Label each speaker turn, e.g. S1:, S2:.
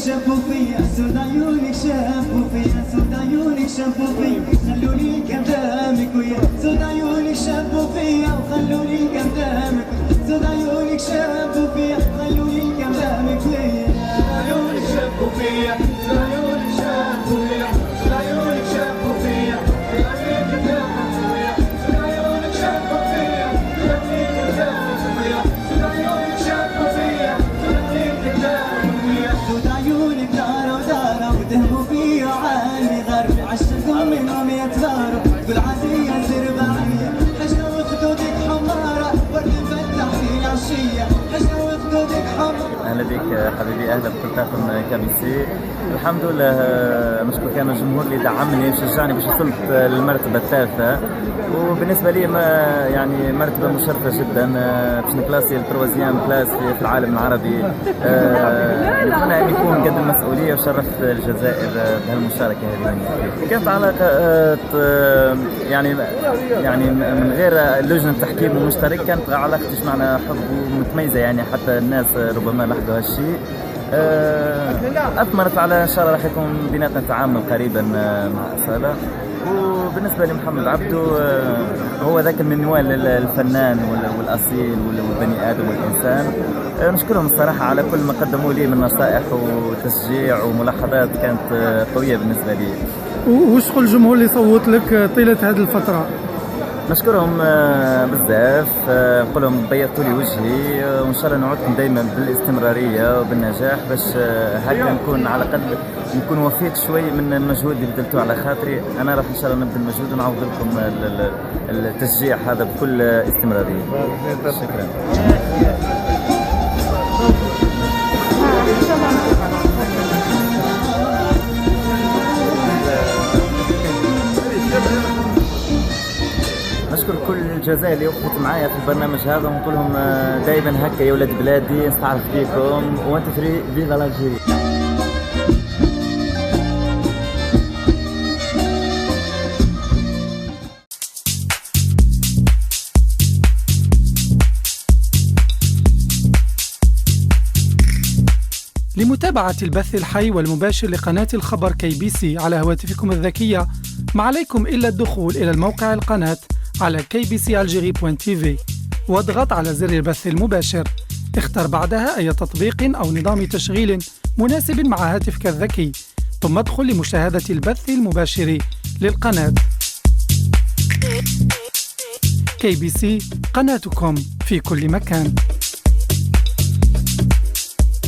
S1: شافوا فيا سود عيونك شافوا فيا سود عيونك شافوا فيا خلوني كلامك ويا سود عيونك شافوا فيا وخلوني كلامك سود عيونك شافوا فيا خلوني كلامك ويا عيونك شافوا فيا سود عيونك شافوا فيا سود عيونك شافوا فيا خلوني كلامك ويا سود عيونك شافوا فيا خلوني كلامك ويا سود عيونك شافوا فيا خلوني كلامك ويا سود عيونك داروا داروا ودهموا فيا عالي غرب عشقهم منهم يتغاروا تقول عادية زرباعية حجة وخدودك حمارة ورد فتح في العشية حجة وخدودك حمارة.
S2: اهلا بك حبيبي، اهلا بكل طاقم KBC. الحمد لله، نشكر كان الجمهور اللي دعمني وشجعني باش وصلت للمرتبه الثالثه، وبالنسبه لي ما يعني مرتبه مشرفه جدا باش نكلاسي التروازيام كلاس في العالم العربي. نتمنى ان يكون قد المسؤوليه وشرفت الجزائر بهالمشاركه هذه. كانت علاقه يعني من غير لجنه تحكيم ومشترك، كانت علاقتي معنا حب ومتميزه، يعني حتى الناس ربما لاحظوا هالشيء. أثمرت على إن شاء الله راح يكون بيناتنا تعامل قريبا مع أصالة. وبالنسبة لمحمد عبده هو ذاك المنوال الفنان والأصيل والبني آدم والإنسان. نشكرهم الصراحة على كل ما قدموا لي من نصائح وتشجيع وملاحظات كانت قوية بالنسبة لي.
S3: وشكون الجمهور اللي صوت لك طيلة هذه الفترة؟
S2: نشكرهم بزاف، نقول لهم بيضتوا لي وجهي، وان شاء الله نعودكم دائما بالاستمراريه وبالنجاح باش هكا نكون على الاقل نكون وفيت شوي من المجهود اللي بذلتوه على خاطري. انا راح ان شاء الله نبذل المجهود ونعوض لكم التشجيع هذا بكل استمراريه. شكرا. نشكر كل الجزائر اللي وقفت معايا في البرنامج هذا، ونقول لهم دائما هكا يا ولاد بلادي، نستعرف فيكم وانت فري فيفا الجيري.
S3: لمتابعة البث الحي والمباشر لقناة الخبر KBC على هواتفكم الذكية، ما عليكم إلا الدخول إلى الموقع القناة على kbcalgerie.tv واضغط على زر البث المباشر. اختر بعدها أي تطبيق أو نظام تشغيل مناسب مع هاتفك الذكي، ثم ادخل لمشاهدة البث المباشر للقناة. KBC، قناتكم في كل مكان.